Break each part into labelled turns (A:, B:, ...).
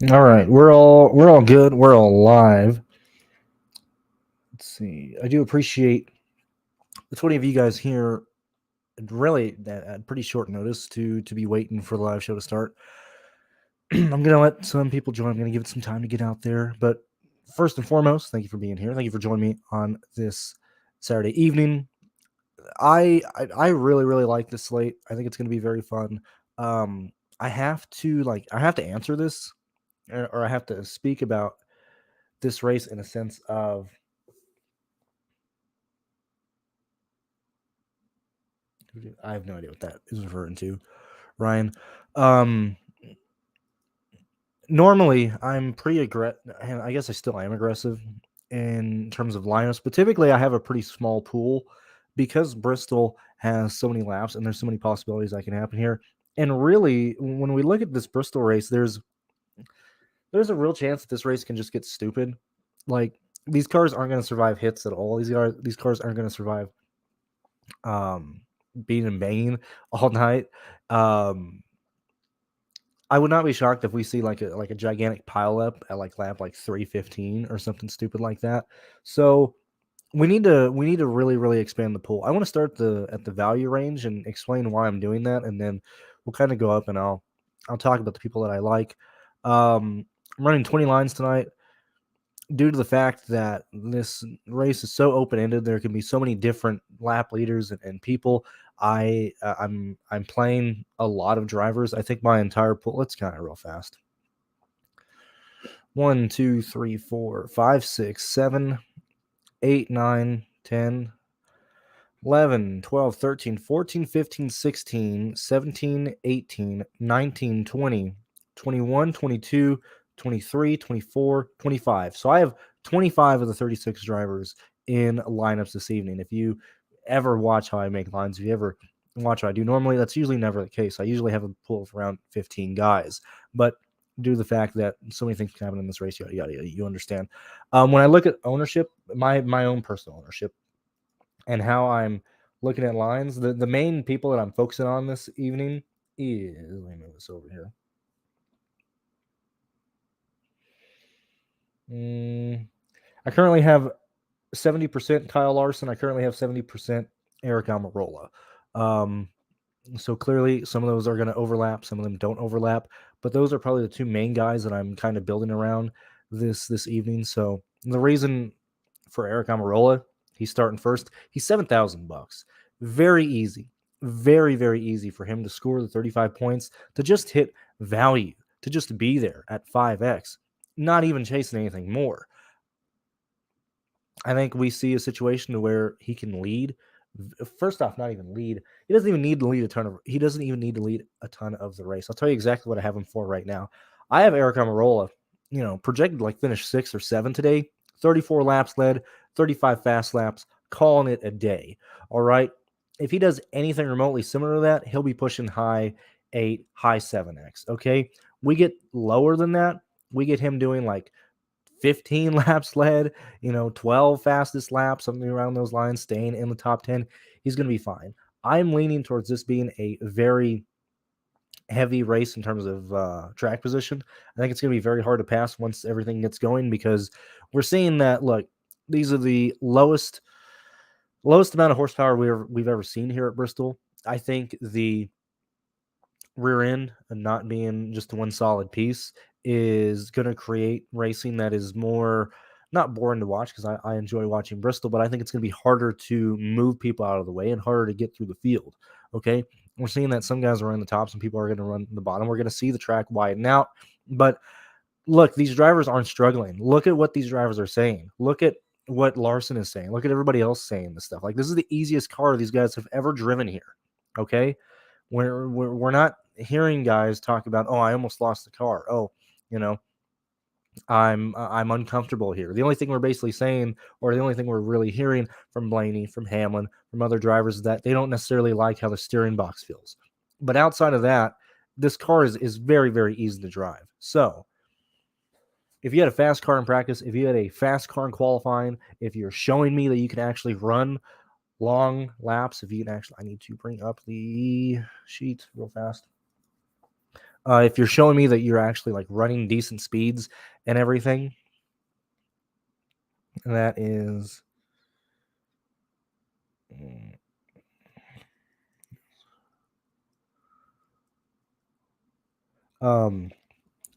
A: All right, we're all good. We're all live. Let's see. I do appreciate the 20 of you guys here. Really, at pretty short notice to be waiting for the live show to start. I'm gonna let some people join. I'm gonna give it some time to get out there. But first and foremost, thank you for being here. Thank you for joining me on this Saturday evening. I really like this slate. I think it's gonna be very fun. I have to answer this, or I have to speak about this race in a sense of I have no idea what that is referring to, Ryan. Um, Normally, I'm pretty aggressive. I guess I still am aggressive in terms of lineups, but typically I have a pretty small pool because Bristol has so many laps and there's so many possibilities that can happen here. And really, when we look at this Bristol race, there's a real chance that this race can just get stupid. Like these cars aren't going to survive hits at all. These cars aren't going to survive being and banging all night. Um, I would not be shocked if we see like a gigantic pile up at lap 315 or something stupid like that. So we need to really expand the pool. I want to start at the value range and explain why I'm doing that, and then we'll kind of go up and I'll talk about the people that I like. I'm running 20 lines tonight due to the fact that this race is so open-ended. There can be so many different lap leaders and people. I'm playing a lot of drivers. I think my entire pool. Let's count it real fast. 1, 2, 3, 4, 5, 6, 7, 8, 9, 10, 11, 12, 13, 14, 15, 16, 17, 18, 19, 20, 21, 22, 23, 24, 25. So I have 25 of the 36 drivers in lineups this evening. If you ever watch how I make lines, if you ever watch what I do normally, that's usually never the case. I usually have a pool of around 15 guys. But due to the fact that so many things can happen in this race, you understand. When I look at ownership, my own personal ownership, and how I'm looking at lines, the main people that I'm focusing on this evening is, let me move this over here. I currently have 70% Kyle Larson. I currently have 70% Eric Amarola. So clearly some of those are going to overlap. Some of them don't overlap, but those are probably the two main guys that I'm kind of building around this evening. So the reason for Eric Amarola, he's starting first. He's $7,000. Very easy, very easy for him to score the 35 points, to just hit value, to just be there at 5x, not even chasing anything more. I think we see a situation where he can lead. First off, not even lead. He doesn't even need to lead a ton of. He doesn't even need to lead a ton of the race. I'll tell you exactly what I have him for right now. I have Eric Amarola, projected like finish 6 or 7 today. 34 laps led, 35 fast laps, calling it a day. All right. If he does anything remotely similar to that, he'll be pushing high 8, high 7x. Okay. We get lower than that. We get him doing like 15 laps led, 12 fastest laps, something around those lines, staying in the top 10. He's going to be fine. I'm leaning towards this being a very heavy race in terms of track position. I think it's going to be very hard to pass once everything gets going, because we're seeing that, look, these are the lowest amount of horsepower we've ever seen here at Bristol. I think the rear end and not being just one solid piece is going to create racing that is more not boring to watch, because I enjoy watching Bristol, but I think it's going to be harder to move people out of the way and harder to get through the field. Okay. We're seeing that some guys are running the top, some people are going to run the bottom. We're going to see the track widen out. But look, these drivers aren't struggling. Look at what these drivers are saying. Look at what Larson is saying. Look at everybody else saying this stuff. Like, this is the easiest car these guys have ever driven here. Okay. We're not hearing guys talk about, oh, I almost lost the car. Oh, I'm uncomfortable here. The only thing we're basically saying, or the only thing we're really hearing from Blaney, from Hamlin, from other drivers, is that they don't necessarily like how the steering box feels. But outside of that, this car is very easy to drive. So if you had a fast car in practice, if you had a fast car in qualifying, if you're showing me that you can actually run long laps, if you can actually, I need to bring up the sheet real fast. If you're showing me that you're actually like running decent speeds and everything, that is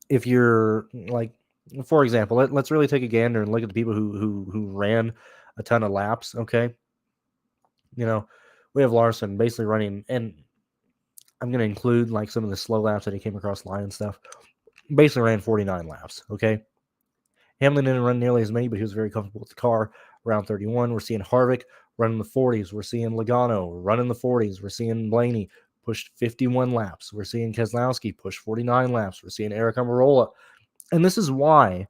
A: if you're like, for example, let's really take a gander and look at the people who ran a ton of laps. Okay, we have Larson basically running, and I'm going to include like some of the slow laps that he came across the line and stuff. Basically ran 49 laps. Okay, Hamlin didn't run nearly as many, but he was very comfortable with the car. Around 31, we're seeing Harvick running the 40s. We're seeing Logano running the 40s. We're seeing Blaney pushed 51 laps. We're seeing Keselowski push 49 laps. We're seeing Eric Amarola. And this is why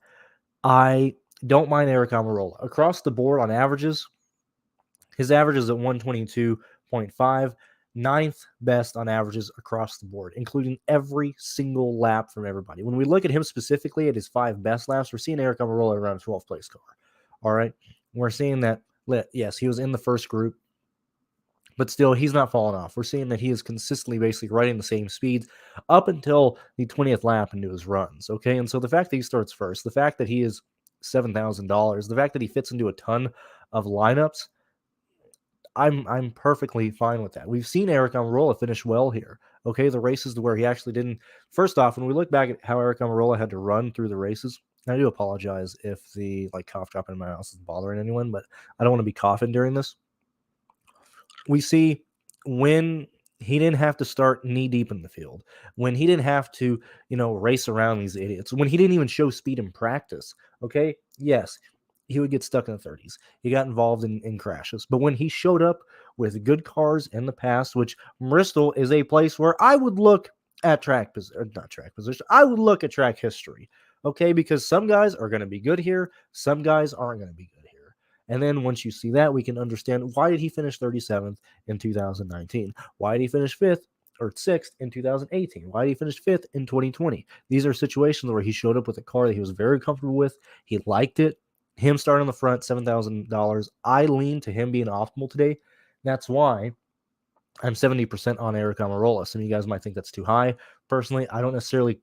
A: I don't mind Eric Amarola. Across the board on averages, his average is at 122.5, ninth best on averages across the board, including every single lap from everybody. When we look at him specifically at his 5 best laps, we're seeing Eric Amarola around a 12th place car. All right. We're seeing that, yes, he was in the first group, but still he's not falling off. We're seeing that he is consistently basically riding the same speeds up until the 20th lap into his runs. Okay. And so the fact that he starts first, the fact that he is $7,000, the fact that he fits into a ton of lineups, I'm perfectly fine with that. We've seen Eric Amarola finish well here. Okay, the races to where he actually didn't. First off, when we look back at how Eric Amarola had to run through the races, I do apologize if the cough drop in my house is bothering anyone, but I don't want to be coughing during this. We see when he didn't have to start knee deep in the field, when he didn't have to, race around these idiots, when he didn't even show speed in practice. Okay, yes, he would get stuck in the 30s. He got involved in crashes. But when he showed up with good cars in the past, which Bristol is a place where I would look at track position, not track position, I would look at track history. Okay, because some guys are going to be good here, some guys aren't going to be good here. And then once you see that, we can understand why did he finish 37th in 2019? Why did he finish 5th or 6th in 2018? Why did he finish 5th in 2020? These are situations where he showed up with a car that he was very comfortable with. He liked it. Him starting on the front, $7,000. I lean to him being optimal today. That's why I'm 70% on Eric Amarola. Some of you guys might think that's too high. Personally, I don't necessarily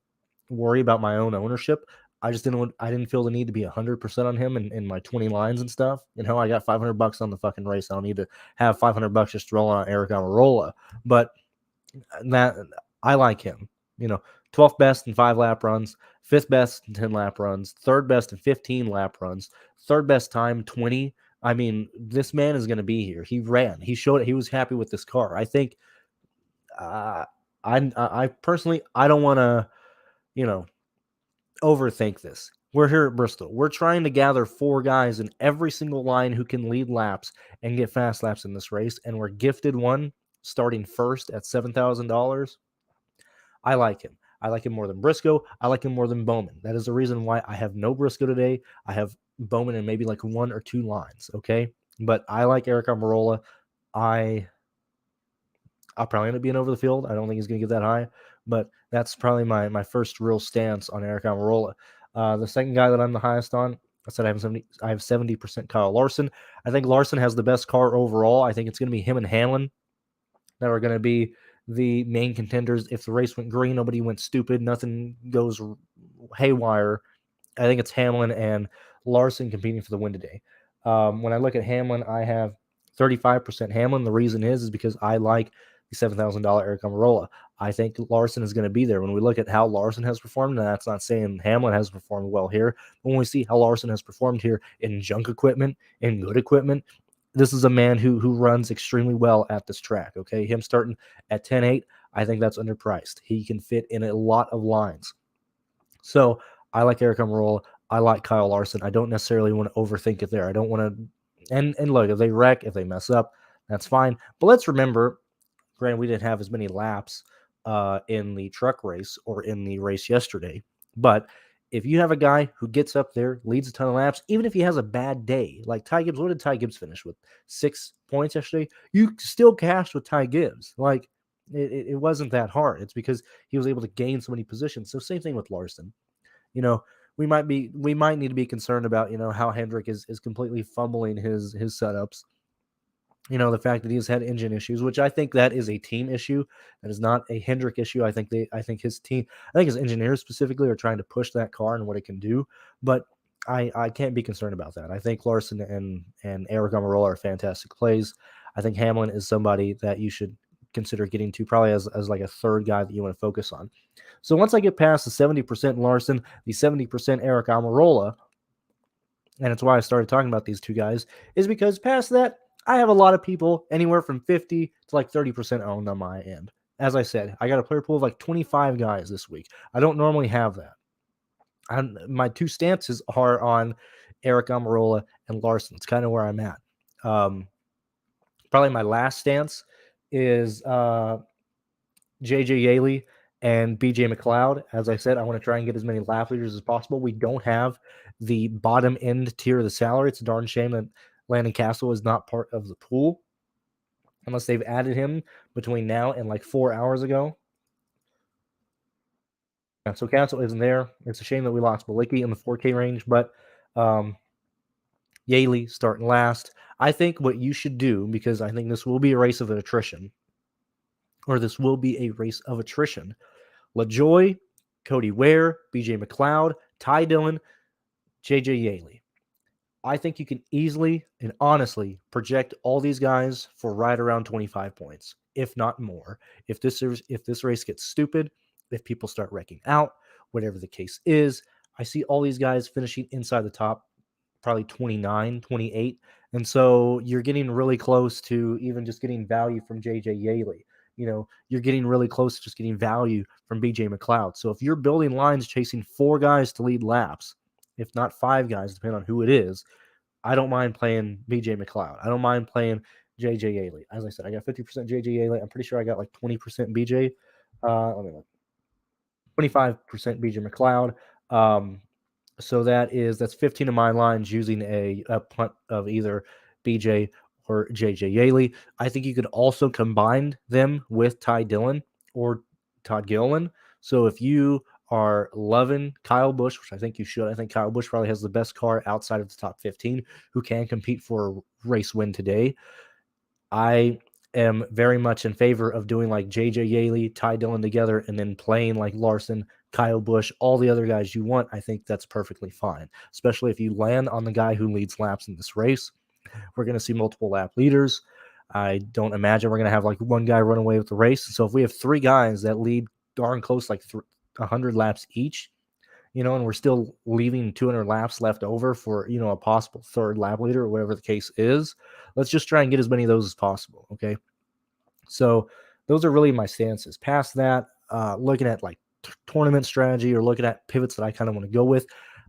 A: worry about my own ownership. I didn't feel the need to be 100% on him in my 20 lines and stuff. I got $500 on the fucking race. I don't need to have $500 just rolling on Eric Amarola. But that I like him. 12th best in 5 lap runs, 5th best in 10 lap runs, 3rd best in 15 lap runs, 3rd best time 20. I mean, this man is going to be here. He ran. He showed it. He was happy with this car. I think. I personally, I don't want to, overthink this. We're here at Bristol. We're trying to gather 4 guys in every single line who can lead laps and get fast laps in this race, and we're gifted one starting first at $7,000. I like him. I like him more than Briscoe. I like him more than Bowman. That is the reason why I have no Briscoe today. I have Bowman in maybe like 1 or 2 lines, okay? But I like Eric Amarola. I'll probably end up being over the field. I don't think he's going to get that high, but that's probably my first real stance on Eric Amarola. The second guy that I'm the highest on, I said I have 70% Kyle Larson. I think Larson has the best car overall. I think it's going to be him and Hamlin that are going to be the main contenders. If the race went green, nobody went stupid, nothing goes haywire, I think it's Hamlin and Larson competing for the win today. When I look at Hamlin, I have 35% Hamlin. The reason is because I like the $7,000 Eric Amarola. I think Larson is going to be there. When we look at how Larson has performed, and that's not saying Hamlin has performed well here, but when we see how Larson has performed here in junk equipment, in good equipment, this is a man who runs extremely well at this track, okay? Him starting at 10.8, I think that's underpriced. He can fit in a lot of lines. So I like Eric Amarola. I like Kyle Larson. I don't necessarily want to overthink it there. I don't want to. And look, if they wreck, if they mess up, that's fine. But let's remember, granted, we didn't have as many laps in the truck race or in the race yesterday. But if you have a guy who gets up there, leads a ton of laps, even if he has a bad day, like Ty Gibbs, what did Ty Gibbs finish with? 6 points yesterday? You still cashed with Ty Gibbs. Like, it wasn't that hard. It's because he was able to gain so many positions. So same thing with Larson. We might need to be concerned about, how Hendrick is completely fumbling his setups. The fact that he's had engine issues, which I think that is a team issue. That is not a Hendrick issue. I think his team, I think his engineers specifically are trying to push that car and what it can do. But I can't be concerned about that. I think Larson and Eric Amarola are fantastic plays. I think Hamlin is somebody that you should consider getting to probably as like a third guy that you want to focus on. So once I get past the 70% Larson, the 70% Eric Amarola, and it's why I started talking about these two guys, is because past that, I have a lot of people anywhere from 50 to like 30% owned on my end. As I said, I got a player pool of like 25 guys this week. I don't normally have that. My two stances are on Eric Amarola and Larson. It's kind of where I'm at. Probably my last stance is JJ Yaley and BJ McLeod. As I said, I want to try and get as many lap leaders as possible. We don't have the bottom end tier of the salary. It's a darn shame that Landon Castle is not part of the pool, unless they've added him between now and like 4 hours ago. Yeah, so Castle isn't there. It's a shame that we lost Malicki in the 4K range, but Yaley starting last. I think what you should do, because I think this will be a race of attrition, LaJoy, Cody Ware, BJ McLeod, Ty Dillon, JJ Yaley. I think you can easily and honestly project all these guys for right around 25 points, if not more. If this race gets stupid, if people start wrecking out, whatever the case is, I see all these guys finishing inside the top, probably 29, 28. And so you're getting really close to even just getting value from JJ Yaley. You're getting really close to just getting value from BJ McLeod. So if you're building lines chasing 4 guys to lead laps, if not 5 guys, depending on who it is, I don't mind playing BJ McLeod. I don't mind playing JJ Yaley. As I said, I got 50% JJ Yaley. I'm pretty sure I got like 20% BJ. Let me look. 25% BJ McLeod. So that's 15 of my lines using a punt of either BJ or JJ Yaley. I think you could also combine them with Ty Dillon or Todd Gilliland. So if you are loving Kyle Busch, which I think you should, I think Kyle Busch probably has the best car outside of the top 15 who can compete for a race win today. I am very much in favor of doing like JJ Yaley, Ty Dillon together, and then playing like Larson, Kyle Busch, all the other guys you want. I think that's perfectly fine, especially if you land on the guy who leads laps in this race. We're going to see multiple lap leaders. I don't imagine we're going to have like one guy run away with the race. So if we have 3 guys that lead darn close, like 100 laps each, and we're still leaving 200 laps left over for, a possible third lap leader or whatever the case is, let's just try and get as many of those as possible. Okay. So those are really my stances. Past that, looking at like tournament strategy or looking at pivots that I kind of want to go with,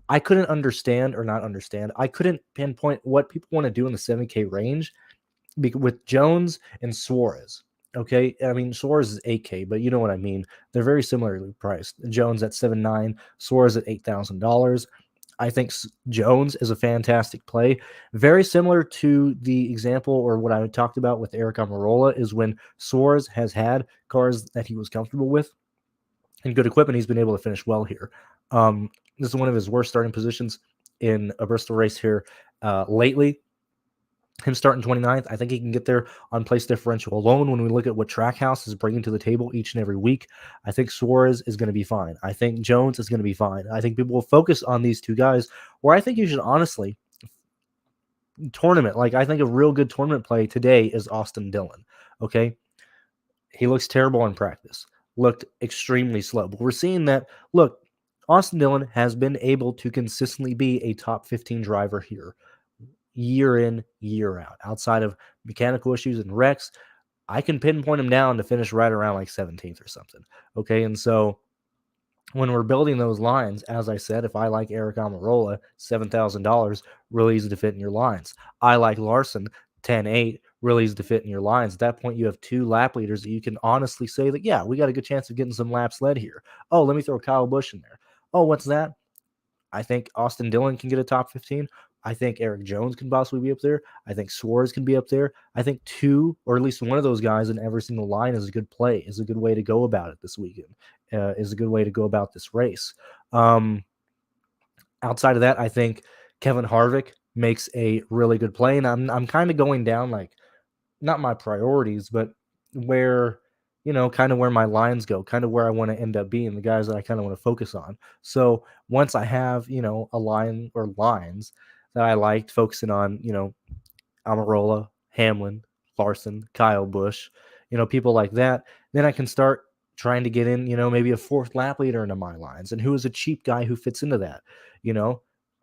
A: I couldn't I couldn't pinpoint what people want to do in the 7K range with Jones and Suarez. Okay, I mean, Suarez is 8K, but you know what I mean. They're very similarly priced. Jones at $7,900, Suarez at $8,000. I think Jones is a fantastic play. Very similar to the example or what I talked about with Eric Amarola is when Suarez has had cars that he was comfortable with and good equipment, he's been able to finish well here. This is one of his worst starting positions in a Bristol race here lately. Him starting 29th, I think he can get there on place differential alone. When we look at what Trackhouse is bringing to the table each and every week, I think Suarez is going to be fine. I think Jones is going to be fine. I think people will focus on these 2 guys, where I think you should honestly tournament. Like, I think a real good tournament play today is Austin Dillon. Okay. He looks terrible in practice, looked extremely slow, but we're seeing that, look, Austin Dillon has been able to consistently be a top 15 driver here, year in, year out. Outside of mechanical issues and wrecks, I can pinpoint him down to finish right around like 17th or something. Okay, and so when we're building those lines, as I said, if I like Eric Amarola, $7,000, really easy to fit in your lines. I like Larson, 10-8, really easy to fit in your lines. At that point, you have 2 lap leaders that you can honestly say that, yeah, we got a good chance of getting some laps led here. Oh, let me throw Kyle Busch in there. Oh, what's that? I think Austin Dillon can get a top 15. I think Eric Jones can possibly be up there. I think Suarez can be up there. I think 2 or at least one of those guys in every single line is a good play, is a good way to go about it this weekend, is a good way to go about this race. Outside of that, I think Kevin Harvick makes a really good play, and I'm kind of going down like not my priorities, but where, kind of where my lines go, kind of where I want to end up being, the guys that I kind of want to focus on. So once I have, a line or lines that I liked focusing on, Amarola, Hamlin, Larson, Kyle Busch, people like that, then I can start trying to get in, maybe a fourth lap leader into my lines. And who is a cheap guy who fits into that?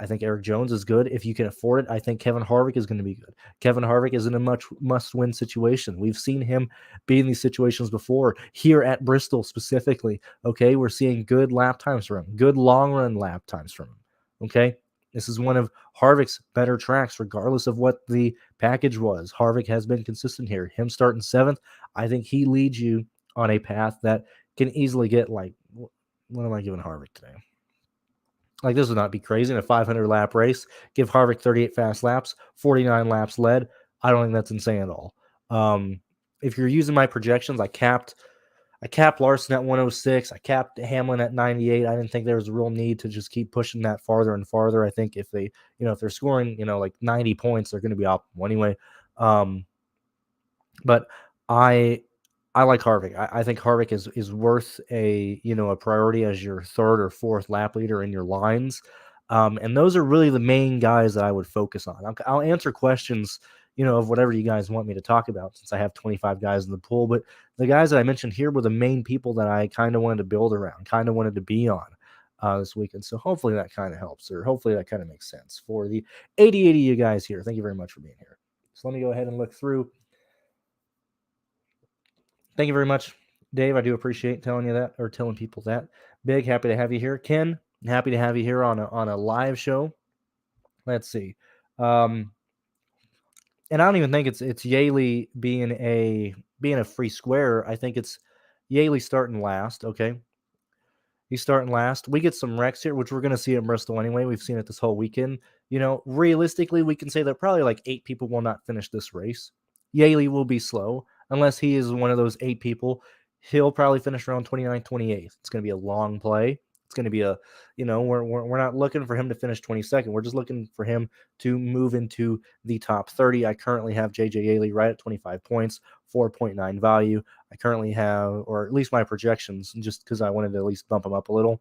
A: I think Eric Jones is good. If you can afford it, I think Kevin Harvick is going to be good. Kevin Harvick is in a much must-win situation. We've seen him be in these situations before, here at Bristol specifically. Okay, we're seeing good lap times from him, good long-run lap times from him. Okay, this is one of Harvick's better tracks, regardless of what the package was. Harvick has been consistent here. Him starting 7th, I think he leads you on a path that can easily get, like, what am I giving Harvick today? Like, this would not be crazy in a 500-lap race. Give Harvick 38 fast laps, 49 laps led. I don't think that's insane at all. If you're using my projections, I capped Larson at 106. I capped Hamlin at 98. I didn't think there was a real need to just keep pushing that farther and farther. I think if they, if they're scoring, like 90 points, they're going to be optimal anyway. But I like Harvick. I think Harvick is worth a priority as your 3rd or 4th lap leader in your lines. And those are really the main guys that I would focus on. I'll answer questions, of whatever you guys want me to talk about, since I have 25 guys in the pool. But the guys that I mentioned here were the main people that I kind of wanted to build around, kind of wanted to be on this weekend. So hopefully that kind of helps, or hopefully that kind of makes sense for the 80 of you guys here. Thank you very much for being here. So let me go ahead and look through. Thank you very much, Dave. I do appreciate telling you that, or telling people that. Big, happy to have you here. Ken, happy to have you here on a live show. Let's see. And I don't even think it's Yaley being a free square. I think it's Yaley starting last. Okay, he's starting last. We get some wrecks here, which we're going to see at Bristol anyway. We've seen it this whole weekend. Realistically, we can say that probably like 8 people will not finish this race. Yaley will be slow. Unless he is one of those 8 people, he'll probably finish around 29th, 28th. It's going to be a long play. It's going to be we're not looking for him to finish 22nd. We're just looking for him to move into the top 30. I currently have JJ Yaley right at 25 points, 4.9 value. I currently have, or at least my projections, just because I wanted to at least bump him up a little.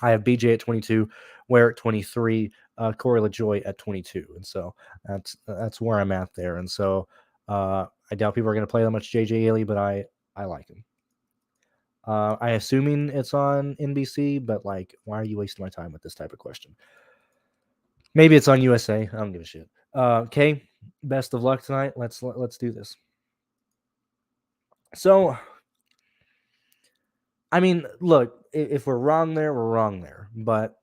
A: I have BJ at 22, Ware at 23, Corey LaJoie at 22. And so that's where I'm at there. And so I doubt people are going to play that much JJ Yaley, but I like him. I assuming it's on NBC, but like, why are you wasting my time with this type of question? Maybe it's on USA. I don't give a shit. Okay, best of luck tonight. Let's do this. So, I mean, look, if we're wrong there, we're wrong there. But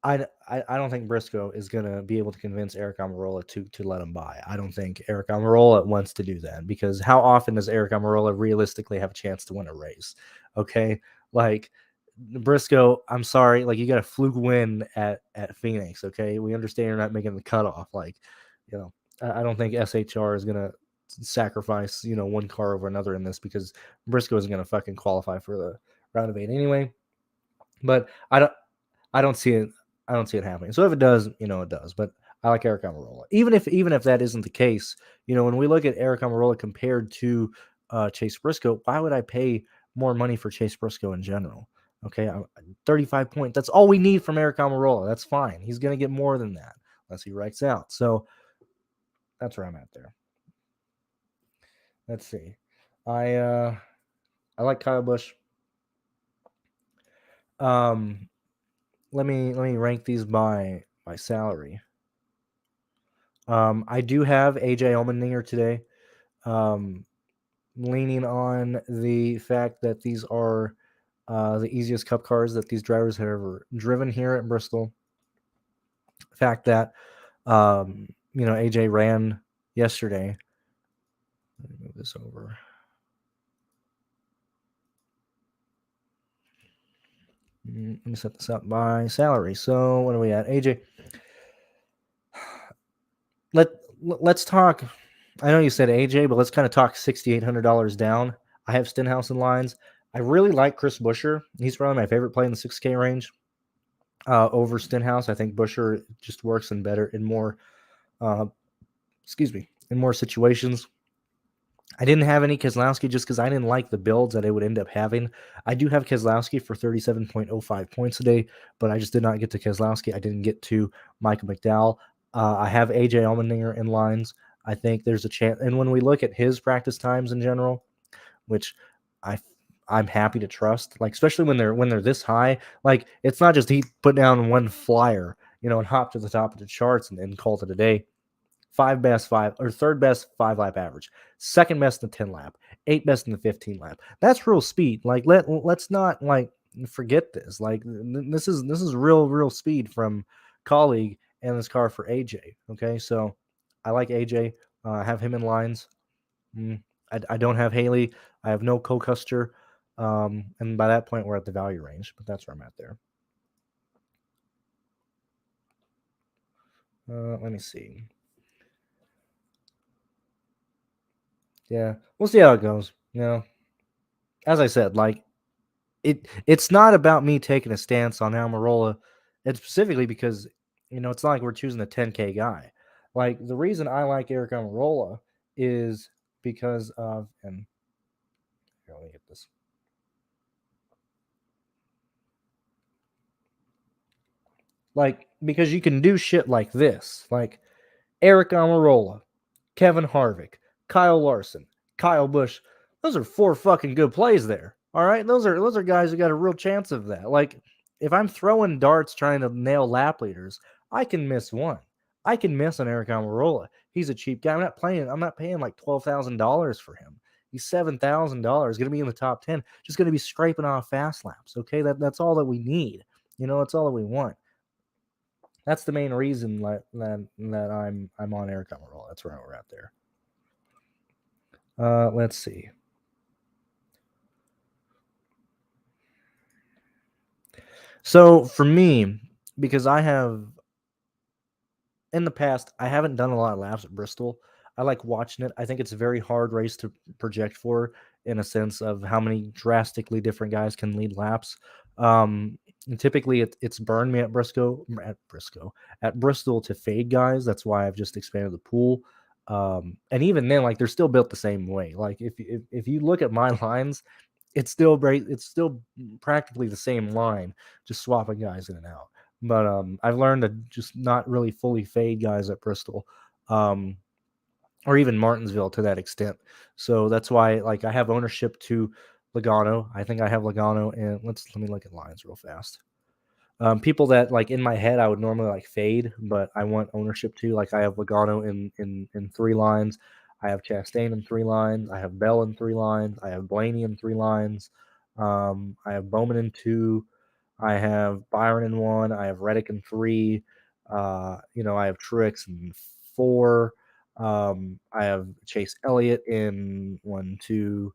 A: I don't think Briscoe is going to be able to convince Eric Amarola to let him buy. I don't think Eric Amarola wants to do that, because how often does Eric Amarola realistically have a chance to win a race? Okay, like Briscoe, I'm sorry, like you got a fluke win at Phoenix. Okay, we understand you're not making the cutoff. Like, I don't think SHR is going to sacrifice one car over another in this, because Briscoe isn't going to fucking qualify for the round of 8 anyway. But I don't see it. I don't see it happening. So if it does, it does. But I like Eric Amarola. Even if that isn't the case, when we look at Eric Amarola compared to Chase Briscoe, why would I pay more money for Chase Briscoe in general? Okay, 35 points. That's all we need from Eric Amarola. That's fine. He's going to get more than that unless he writes out. So that's where I'm at there. Let's see. I like Kyle Busch. Let me rank these by salary. I do have AJ Allmendinger today, leaning on the fact that these are the easiest Cup cars that these drivers have ever driven here at Bristol. The fact that AJ ran yesterday. Let me move this over. Let me set this up by salary. So what are we at? AJ. Let's talk. I know you said AJ, but let's kind of talk $6,800 down. I have Stenhouse in lines. I really like Chris Buscher. He's probably my favorite play in the 6K range over Stenhouse. I think Buscher just works in better and more, in more situations. I didn't have any Keselowski just because I didn't like the builds that I would end up having. I do have Keselowski for 37.05 points today, but I just did not get to Keselowski. I didn't get to Michael McDowell. I have AJ Allmendinger in lines. I think there's a chance. And when we look at his practice times in general, which I'm happy to trust, like especially when they're this high, like it's not just he put down one flyer, and hop to the top of the charts and called it a day. Third best 5 lap average, second best in the 10 lap, 8th best in the 15 lap. That's real speed. Like let's not like forget this. Like this is real speed from colleague and this car for AJ. Okay, so I like AJ. I have him in lines. I don't have Haley. I have no Custer. And by that point, we're at the value range, but that's where I'm at there. Let me see. Yeah, we'll see how it goes. As I said, like it's not about me taking a stance on Amarola. It's specifically because it's not like we're choosing a 10K guy. Like the reason I like Eric Amarola is because of and here, let me get this. Like because you can do shit like this, like Eric Amarola, Kevin Harvick, Kyle Larson, Kyle Busch. Those are 4 fucking good plays there. All right, those are guys who got a real chance of that. Like if I'm throwing darts trying to nail lap leaders, I can miss one. I can miss an Eric Amarola. He's a cheap guy. I'm not paying like $12,000 for him. He's $7,000. Going to be in the top 10. Just going to be scraping off fast laps. Okay, that's all that we need. That's all that we want. That's the main reason that I'm on Eric Amarola. That's where we're at there. Let's see. So for me, because I have in the past, I haven't done a lot of laps at Bristol. I like watching it. I think it's a very hard race to project for in a sense of how many drastically different guys can lead laps. And typically, it's burned me at Bristol to fade guys. That's why I've just expanded the pool. And even then, like they're still built the same way. Like if you look at my lines, it's still practically the same line, just swapping guys in and out. But I've learned to just not really fully fade guys at Bristol, or even Martinsville to that extent. So that's why, like, I have ownership to Logano. I think I have Logano, and let me look at lines real fast. People that like in my head I would normally like fade, but I want ownership to. Like I have Logano in 3 lines. I have Chastain in 3 lines. I have Bell in 3 lines. I have Blaney in 3 lines. I have Bowman in 2. I have Byron in 1. I have Reddick in 3. I have Truex in 4. I have Chase Elliott in 1, 2,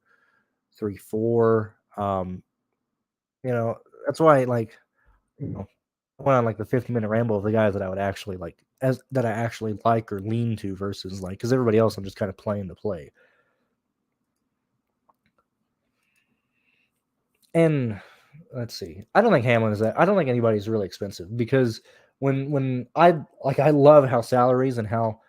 A: 3, 4. That's why I went on like the 50-minute ramble of the guys that I would actually like that I actually like or lean to versus like because everybody else I'm just kind of playing to play. And let's see. I don't think Hamlin is that. I don't think anybody's really expensive because when I love how salaries and how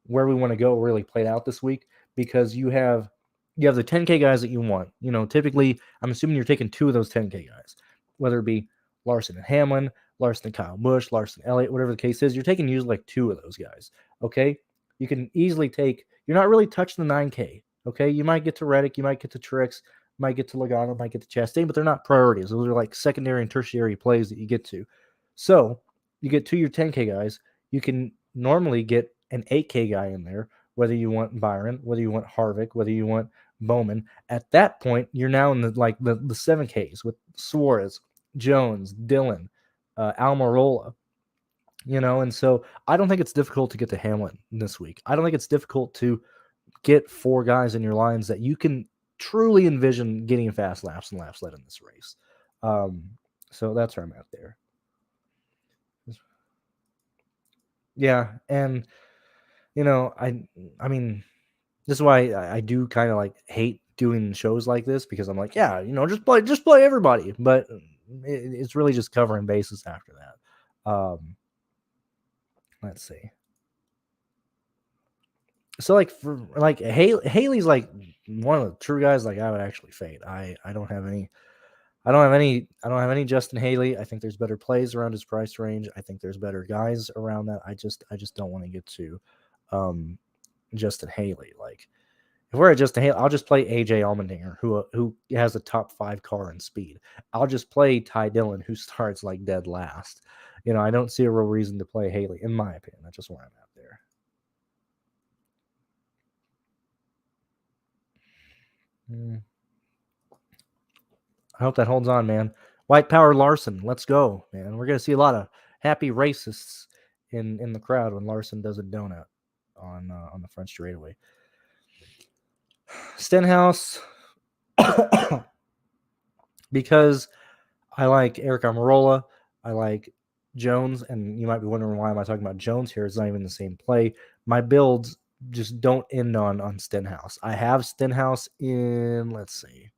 A: where we want to go really played out this week because you have the 10K guys that you want. Typically I'm assuming you're taking 2 of those 10K guys, whether it be Larson and Hamlin, Larson and Kyle Busch, Larson Elliott, whatever the case is. You're taking usually like 2 of those guys. Okay, you can easily take. You're not really touching the 9K. Okay, you might get to Reddick, you might get to Truex, might get to Logano, might get to Chastain, but they're not priorities. Those are like secondary and tertiary plays that you get to. So you get to your 10K guys. You can normally get an 8K guy in there, whether you want Byron, whether you want Harvick, whether you want Bowman. At that point, you're now in the 7Ks with Suarez, Jones, Dillon, Almirola. And so I don't think it's difficult to get to Hamlin this week. I don't think it's difficult to get 4 guys in your lines that you can truly envision getting fast laps and laps led in this race. So that's where I'm at there. Yeah, and I mean, this is why I do kind of like hate doing shows like this because I'm like, yeah, just play everybody, but it's really just covering bases after that. Let's see. So like for like Haley's like one of the true guys like I would actually fade. I don't have any I don't have any Justin Haley. I think there's better plays around his price range. I think there's better guys around that. I just don't want to get to Justin Haley. Like if we're at Justin Haley, I'll just play AJ Allmendinger, who has a top 5 car in speed. I'll just play Ty Dillon, who starts like dead last. You know, I don't see a real reason to play Haley, in my opinion. That's just where I'm at there. I hope that holds on, man. White Power Larson, let's go, man. We're gonna see a lot of happy racists in the crowd when Larson does a donut on the front straightaway. Stenhouse, because I like Eric Amarola, I like Jones, and you might be wondering why am I talking about Jones here? It's not even the same play. My builds just don't end on Stenhouse. I have Stenhouse in, let's see.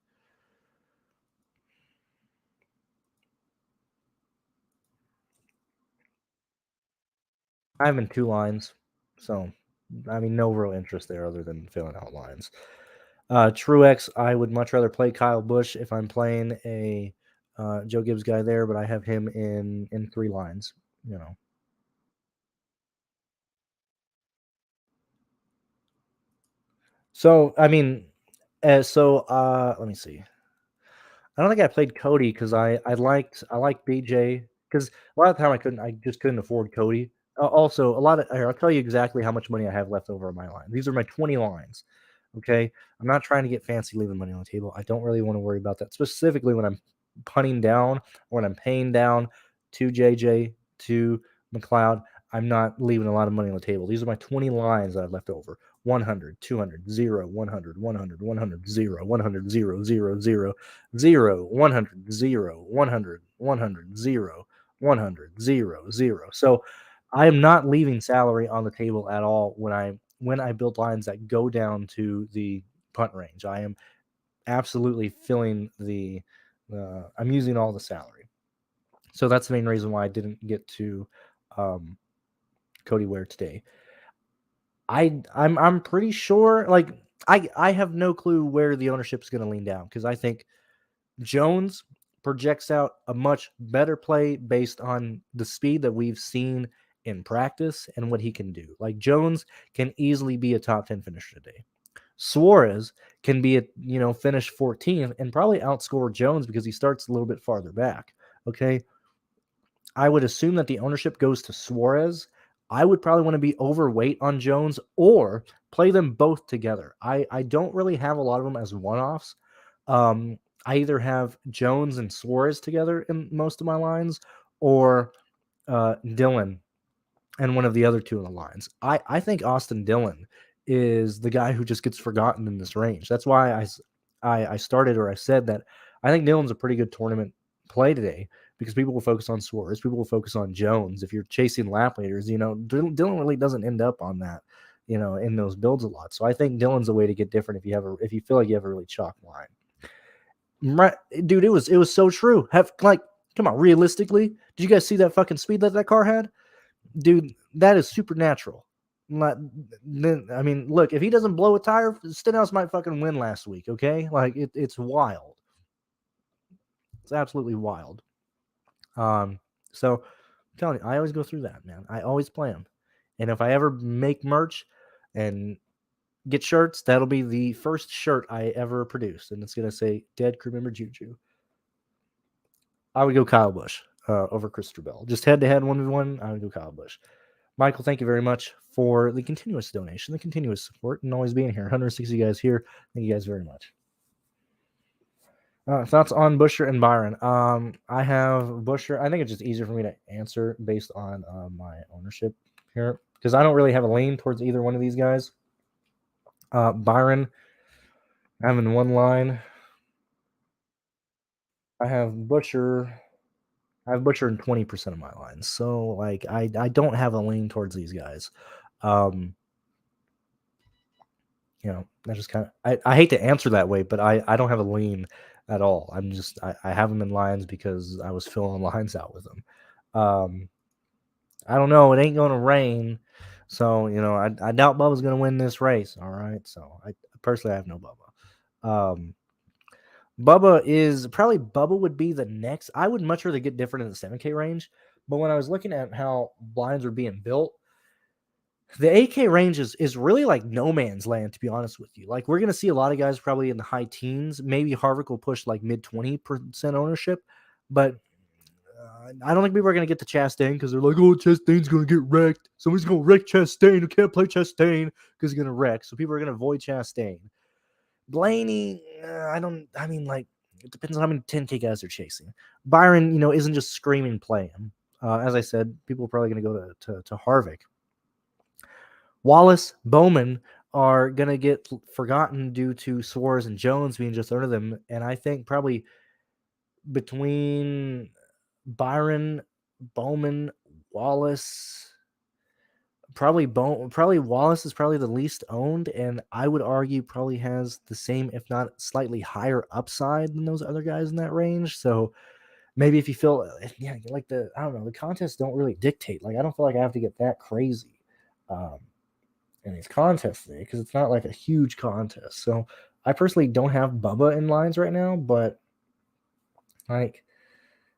A: I have in 2 lines, so I mean, no real interest there other than filling out lines. Truex, I would much rather play Kyle Busch if I'm playing a Joe Gibbs guy there, but I have him in 3 lines. You know, so I mean, let me see. I don't think I played Cody because I liked BJ because a lot of the time I just couldn't afford Cody. Also, a lot of here, I'll tell you exactly how much money I have left over on my line. These are my 20 lines. Okay, I'm not trying to get fancy leaving money on the table. I don't really want to worry about that specifically when I'm punting down or when I'm paying down to JJ to McLeod. I'm not leaving a lot of money on the table. These are my 20 lines that I've left over. 100, 200, 0, 100, 100, 100, 0, 100, 0, 0, 0, 0, 100, 0, 100, 100, 0, 100, 0, 0. So I am not leaving salary on the table at all when I build lines that go down to the punt range. I am absolutely filling I'm using all the salary. So that's the main reason why I didn't get to Cody Ware today. I'm pretty sure like I have no clue where the ownership is going to lean down because I think Jones projects out a much better play based on the speed that we've seen in practice and what he can do. Like Jones can easily be a top 10 finisher today. Suarez can be finish 14th and probably outscore Jones because he starts a little bit farther back. Okay. I would assume that the ownership goes to Suarez. I would probably want to be overweight on Jones or play them both together. I don't really have a lot of them as one-offs. I either have Jones and Suarez together in most of my lines or Dillon and one of the other 2 in the lines. I think Austin Dillon is the guy who just gets forgotten in this range. That's why I started or I said that I think Dillon's a pretty good tournament play today because people will focus on Suarez, people will focus on Jones. If you're chasing lap leaders, Dillon really doesn't end up on that, in those builds a lot. So I think Dillon's a way to get different if you feel like you have a really chalk line. Right, dude, it was so true. Come on, realistically, did you guys see that fucking speed that car had? Dude, that is supernatural. I mean, look, if he doesn't blow a tire, Stenhouse might fucking win last week. Okay, like it's wild. It's absolutely wild. So I'm telling you, I always go through that, man. I always play them, and if I ever make merch and get shirts, that'll be the first shirt I ever produced, and it's gonna say "Dead Crew Member Juju." I would go Kyle Busch over Christopher Bell. Just head to head, 1v1. I would go Kyle Busch. Michael, thank you very much for the continuous donation, the continuous support, and always being here. 160 guys here. Thank you guys very much. Thoughts on Buscher and Byron? I have Buscher. I think it's just easier for me to answer based on my ownership here because I don't really have a lean towards either one of these guys. Byron, I have in 1 line. I have Buscher. I have Buscher in 20% of my lines. So like I don't have a lean towards these guys. That just kind of I hate to answer that way, but I don't have a lean at all. I have them in lines because I was filling lines out with them. I don't know. It ain't gonna rain. So, I doubt Bubba's going to win this race. All right. So, I personally have no Bubba. Bubba would be the next. I would much rather get different in the 7K range. But when I was looking at how blinds were being built, the 8K range is really like no man's land, to be honest with you. Like, we're going to see a lot of guys probably in the high teens. Maybe Harvick will push like mid 20% ownership. But I don't think people are going to get to Chastain because they're like, oh, Chastain's going to get wrecked. Somebody's going to wreck Chastain. Who can't play Chastain because he's going to wreck. So people are going to avoid Chastain. Blaney, it depends on how many 10K guys they're chasing. Byron, isn't just screaming play him. As I said, people are probably going to go to Harvick. Wallace, Bowman are going to get forgotten due to Suarez and Jones being just under them. And I think probably between Byron, Bowman, Wallace, probably Wallace is probably the least owned, and I would argue probably has the same, if not slightly higher upside than those other guys in that range. So maybe if you feel, like the contests don't really dictate. Like, I don't feel like I have to get that crazy in these contests today because it's not like a huge contest. So I personally don't have Bubba in lines right now, but like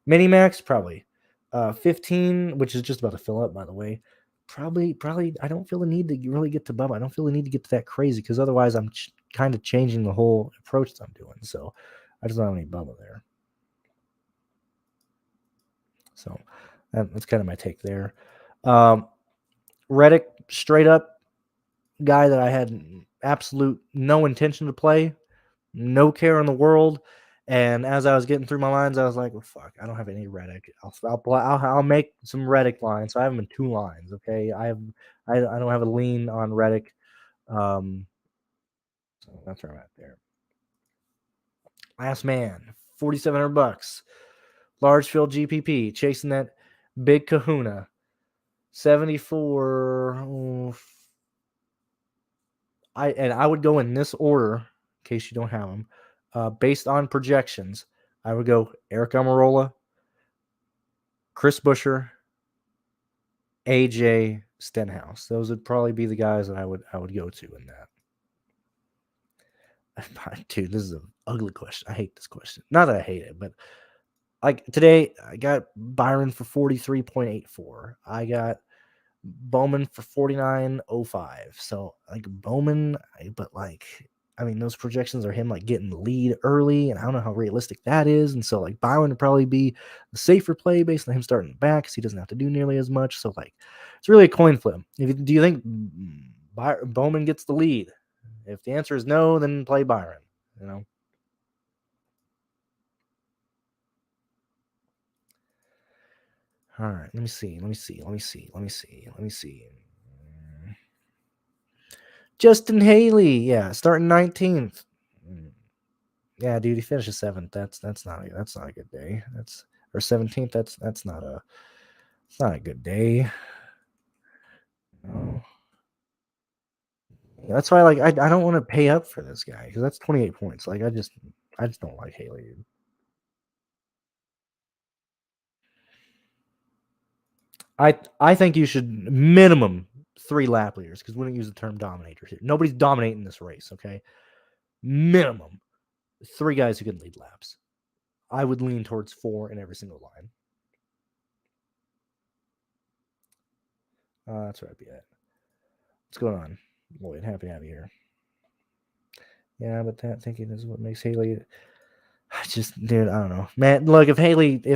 A: Minimax probably 15, which is just about to fill up, by the way. Probably I don't feel the need to really get to Bubba. I don't feel the need to get to that crazy because otherwise I'm kind of changing the whole approach that I'm doing. So I just don't have any Bubba there. So that's kind of my take there. Reddick, straight up guy that I had absolute no intention to play, no care in the world. And as I was getting through my lines, I was like, well, fuck, I don't have any Reddick. I'll make some Reddick lines. So I have them in 2 lines. Okay. I don't have a lean on Reddick. So that's where I'm at there. Last man, $4,700. Large field GPP, chasing that big kahuna. 74. I would go in this order, in case you don't have them. Based on projections, I would go Eric Amarola, Chris Buscher, AJ Stenhouse. Those would probably be the guys that I would go to in that. Dude, this is an ugly question. I hate this question. Not that I hate it, but like today, I got Byron for 43.84. I got Bowman for 49.05. So like Bowman, but like those projections are him like getting the lead early, and I don't know how realistic that is. And so like Byron would probably be the safer play based on him starting back because he doesn't have to do nearly as much. So like it's really a coin flip. Do you think Bowman gets the lead? If the answer is no, then play Byron. All right, let me see. Justin Haley, yeah, starting 19th. Yeah, dude, he finishes 7th. That's not a good day. Or 17th. That's not a good day. No. That's why I don't want to pay up for this guy because that's 28 points. Like I just don't like Haley, dude. I think you should minimum 3 lap leaders because we don't use the term dominators here. Nobody's dominating this race, okay? Minimum 3 guys who can lead laps. I would lean towards 4 in every single line. That's where I'd be at. What's going on, Lloyd? Happy to have you here. Yeah, but that thinking is what makes Haley. Dude, I don't know, man. Look, if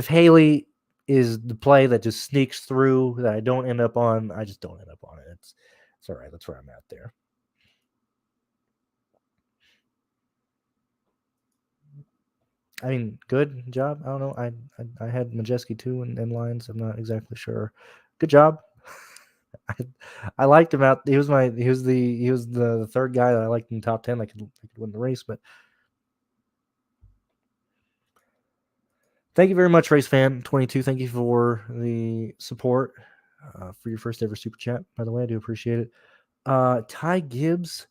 A: Haley is the play that just sneaks through that I don't end up on, I just don't end up on it. It's all right. That's where I'm at there. Good job. I don't know. I had Majeski too in lines. I'm not exactly sure. Good job. I liked him out. He was the third guy that I liked in the top 10. I could win the race, but thank you very much, Race Fan 22. Thank you for the support for your first ever super chat. By the way, I do appreciate it. Ty Gibbs,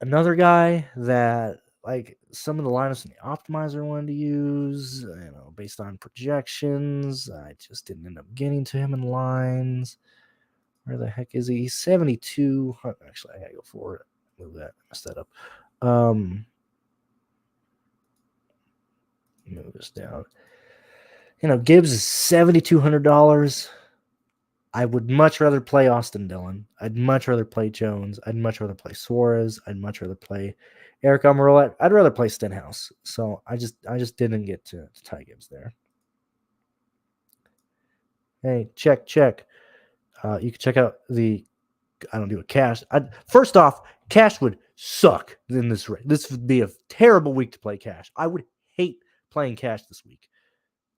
A: another guy that like some of the lineups in the optimizer wanted to use, based on projections. I just didn't end up getting to him in lines. Where the heck is he? He's 72. Actually, I gotta go forward. Move that. Mess that up. Move this down. Gibbs is $7,200. I would much rather play Austin Dillon. I'd much rather play Jones. I'd much rather play Suarez. I'd much rather play Eric Amarola. I'd rather play Stenhouse. So I just didn't get to tie Gibbs there. Hey, check. You can check out the. I don't do a cash. First off, cash would suck in this race. This would be a terrible week to play cash. I would hate playing cash this week.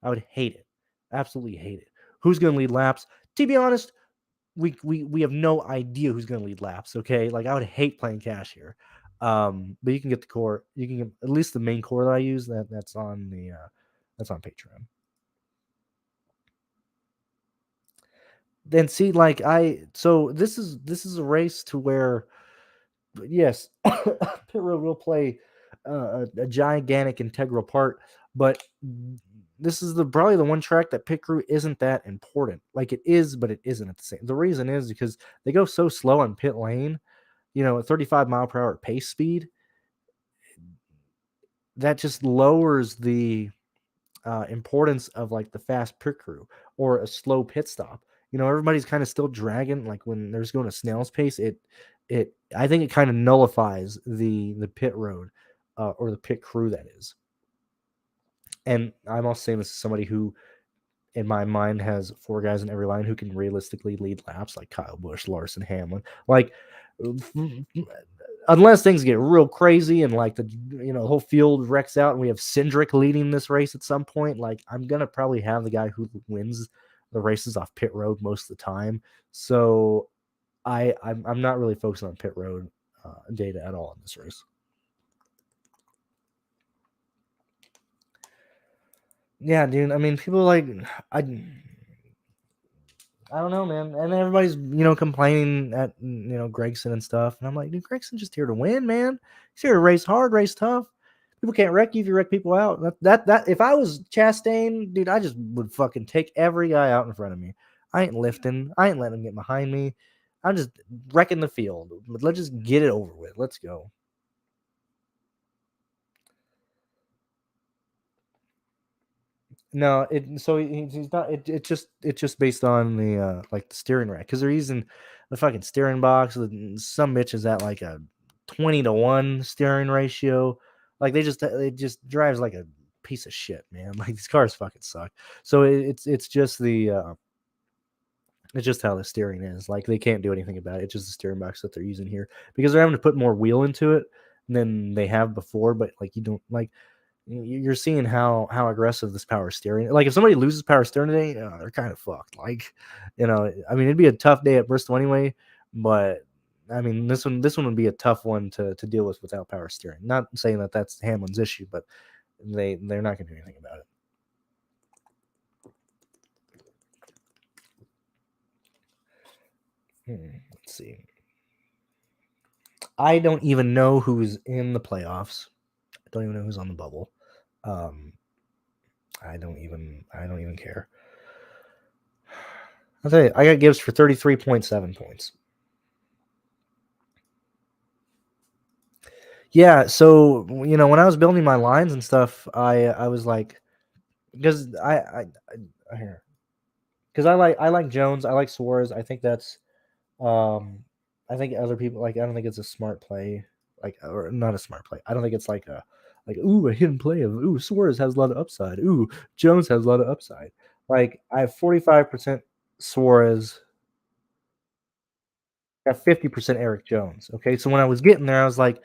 A: I would hate it. Absolutely hate it. Who's going to lead laps? To be honest, we have no idea who's going to lead laps. Okay, like I would hate playing cash here. But you can get the core. You can get at least the main core that I use. That's on Patreon. Then see, so this is a race to where, yes, pit road will play a gigantic integral part, but this is probably the one track that pit crew isn't that important. Like it is, but it isn't at the same. The reason is because they go so slow on pit lane, at 35 mile per hour pace speed, that just lowers the importance of like the fast pit crew or a slow pit stop. Everybody's kind of still dragging. Like when they're just going a snail's pace, I think it kind of nullifies the pit road or the pit crew that is. And I'm also saying this as somebody who, in my mind, has 4 guys in every line who can realistically lead laps, like Kyle Busch, Larson, Hamlin. Like, unless things get real crazy and like the whole field wrecks out and we have Cindric leading this race at some point, like I'm gonna probably have the guy who wins the races off pit road most of the time. So I'm not really focusing on pit road data at all in this race. Yeah, dude. I mean, people I don't know, man. And everybody's, complaining at, Gragson and stuff. And I'm like, dude, Gregson's just here to win, man. He's here to race hard, race tough. People can't wreck you if you wreck people out. That if I was Chastain, dude, I just would fucking take every guy out in front of me. I ain't lifting. I ain't letting them get behind me. I'm just wrecking the field. Let's just get it over with. Let's go. No, he's not. It's just based on the like the steering rack because they're using the fucking steering box. Some bitch is at like a 20-to-1 steering ratio. Like it just drives like a piece of shit, man. Like these cars fucking suck. So it's just it's just how the steering is. Like they can't do anything about it. It's just the steering box that they're using here because they're having to put more wheel into it than they have before. But like you don't like. You're seeing how aggressive this power steering. Like if somebody loses power steering today, they're kind of fucked. Like, I mean, it'd be a tough day at Bristol anyway. But I mean, this one would be a tough one to deal with without power steering. Not saying that that's Hamlin's issue, but they're not going to do anything about it. Let's see. I don't even know who's in the playoffs. I don't even know who's on the bubble. I don't even care. I'll tell you, I got Gibbs for 33.7 points. Yeah, so when I was building my lines and stuff, I was like, because I like Jones, I like Suarez. I think that's, I think other people I don't think it's a smart play, or not a smart play. I don't think it's like a hidden play of Suarez has a lot of upside. Jones has a lot of upside. Like I have 45% Suarez, got 50% Eric Jones. Okay, so when I was getting there, I was like,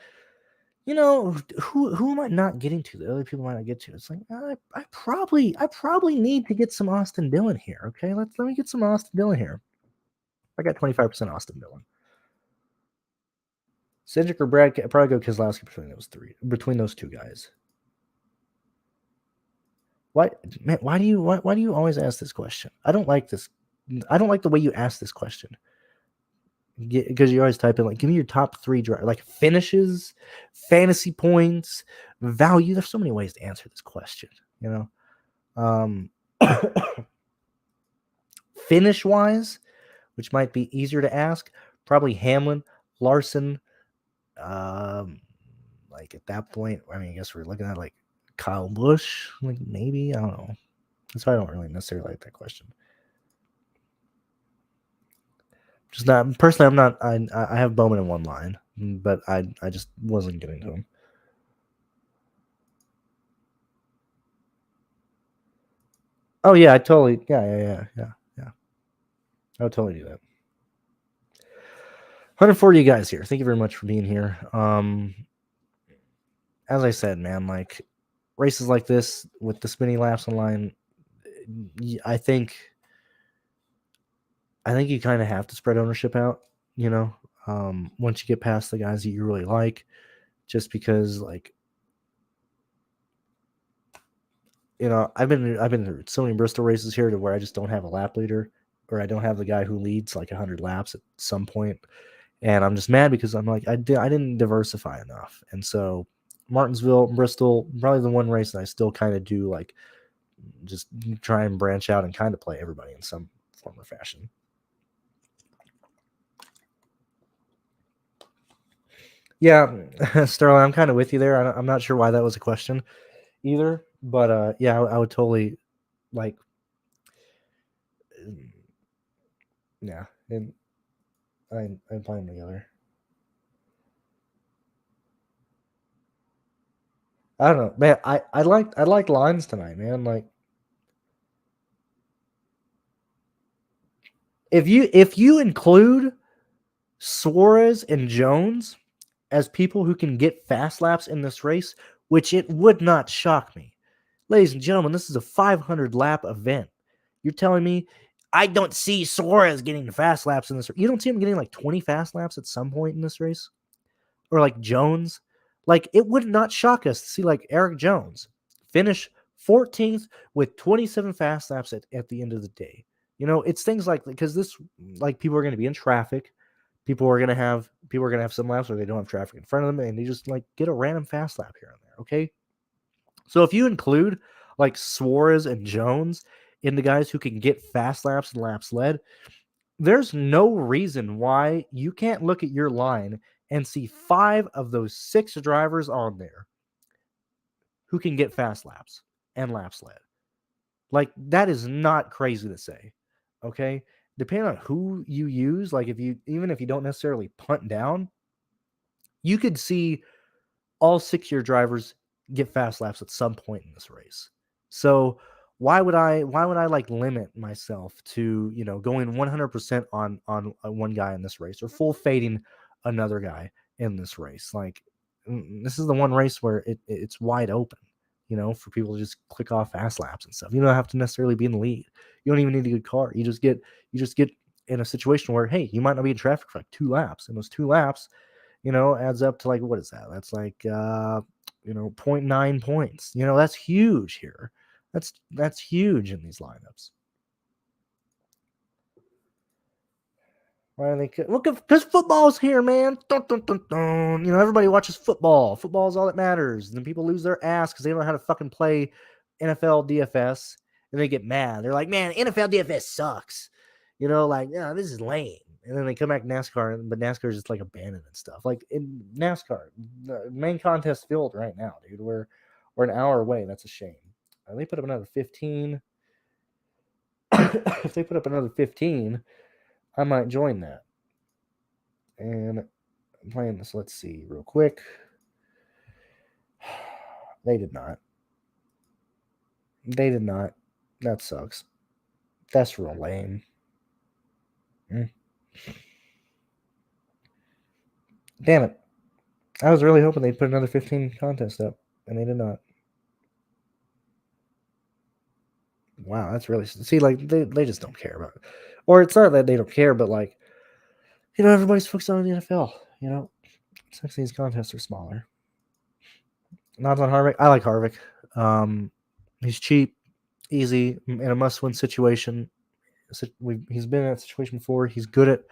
A: who am I not getting to? The other people might not get to. It's like I probably need to get some Austin Dillon here. Okay, let me get some Austin Dillon here. I got 25% Austin Dillon. Cedric or Brad, probably go Keselowski between those two guys. Why do you always ask this question? I don't like this. I don't like the way you ask this question. Because you always type in give me your top 3 finishes, fantasy points, value. There's so many ways to answer this question. Finish wise, which might be easier to ask. Probably Hamlin, Larson. Like at that point, I mean, I guess we're looking at like Kyle Busch, like maybe, I don't know. That's why I don't really necessarily like that question. Just not personally. I'm not. I have Bowman in one line, but I just wasn't getting to him. Oh yeah, I totally. Yeah. I would totally do that. 140 guys here. Thank you very much for being here. As I said, man, like races like this with the spinning laps online, I think you kind of have to spread ownership out. Once you get past the guys that you really like, just because like. I've been through so many Bristol races here to where I just don't have a lap leader, or I don't have the guy who leads like 100 laps at some point, and I'm just mad because I'm like I didn't diversify enough, and so Martinsville, Bristol, probably the one race that I still kind of do like just try and branch out and kind of play everybody in some form or fashion. Yeah, Sterling, I'm kind of with you there. I'm not sure why that was a question either, but yeah, I would totally like. Yeah, and I'm playing together. I don't know, man. I like lines tonight, man. Like if you include Suarez and Jones as people who can get fast laps in this race, which it would not shock me. Ladies and gentlemen, this is a 500 lap event. You're telling me I don't see Suarez getting the fast laps in this. You don't see him getting like 20 fast laps at some point in this race? Or like Jones? Like it would not shock us to see like Eric Jones finish 14th with 27 fast laps at the end of the day. It's things like, because this, like, people are going to be in traffic. People are going to have some laps where they don't have traffic in front of them, and they just like get a random fast lap here and there. Okay. So if you include like Suarez and Jones in the guys who can get fast laps and laps led, there's no reason why you can't look at your line and see 5 of those 6 drivers on there who can get fast laps and laps led. Like, that is not crazy to say. Okay. Depending on who you use, like even if you don't necessarily punt down, you could see all 6 year drivers get fast laps at some point in this race. So why would I like limit myself to, going 100% on one guy in this race, or full fading another guy in this race? Like, this is the one race where it's wide open, for people to just click off fast laps and stuff. You don't have to necessarily be in the lead. You don't even need a good car. You just get in a situation where, hey, you might not be in traffic for like 2 laps, and those 2 laps, adds up to like, what is that? That's like 0.9 points. That's huge here. That's huge in these lineups. Why they look, because football's here, man. Dun, dun, dun, dun. Everybody watches football. Football is all that matters. And then people lose their ass because they don't know how to fucking play NFL DFS, and they get mad. They're like, man, NFL DFS sucks. Like, yeah, this is lame. And then they come back NASCAR, but NASCAR is just like abandoned and stuff. Like in NASCAR, the main contest field right now, dude. We're an hour away. That's a shame. They put up another 15. If they put up another 15, I might join that. And I'm playing this. Let's see real quick. They did not. That sucks. That's real lame. Damn it. I was really hoping they'd put another 15 contest up, and they did not. Wow, that's really... See, like, they just don't care about it. Or it's not that they don't care, but, like, everybody's focused on the NFL, Since these contests are smaller. Not on Harvick. I like Harvick. He's cheap, easy, in a must-win situation. He's been in that situation before. He's good at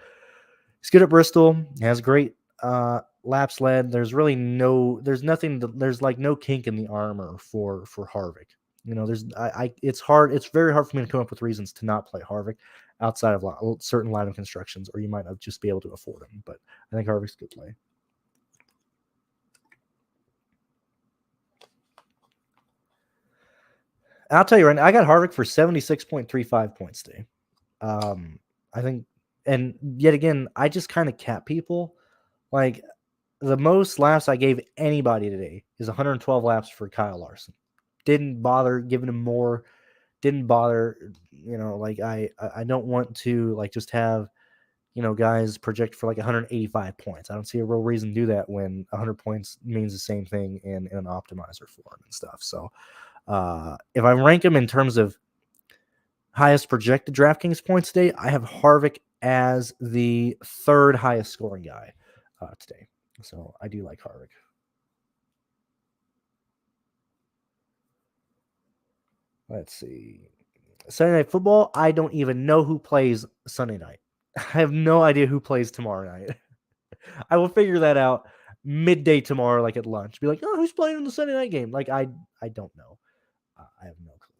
A: Bristol. He has great laps led. There's really there's like no kink in the armor for Harvick. It's hard. It's very hard for me to come up with reasons to not play Harvick outside of certain line of constructions, or you might not just be able to afford him. But I think Harvick's a good play. I'll tell you right now, I got Harvick for 76.35 points today. I think, and yet again, I just kind of cap people. Like, the most laps I gave anybody today is 112 laps for Kyle Larson. Didn't bother giving him more. Didn't bother, like I don't want to like just have, guys project for like 185 points. I don't see a real reason to do that when 100 points means the same thing in an optimizer form and stuff. So if I rank them in terms of highest projected DraftKings points today, I have Harvick as the third highest scoring guy today. So I do like Harvick. Let's see. Sunday Night Football, I don't even know who plays Sunday night. I have no idea who plays tomorrow night. I will figure that out midday tomorrow, like at lunch. Be like, oh, who's playing in the Sunday night game? Like, I don't know. I have no clue.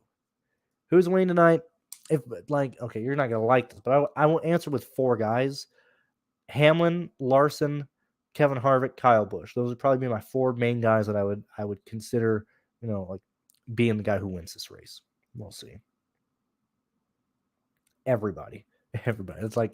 A: Who's winning tonight? Okay, you're not going to like this, but I will answer with four guys. Hamlin, Larson, Kevin Harvick, Kyle Busch. Those would probably be my four main guys that I would consider, like being the guy who wins this race. We'll see. Everybody. It's like,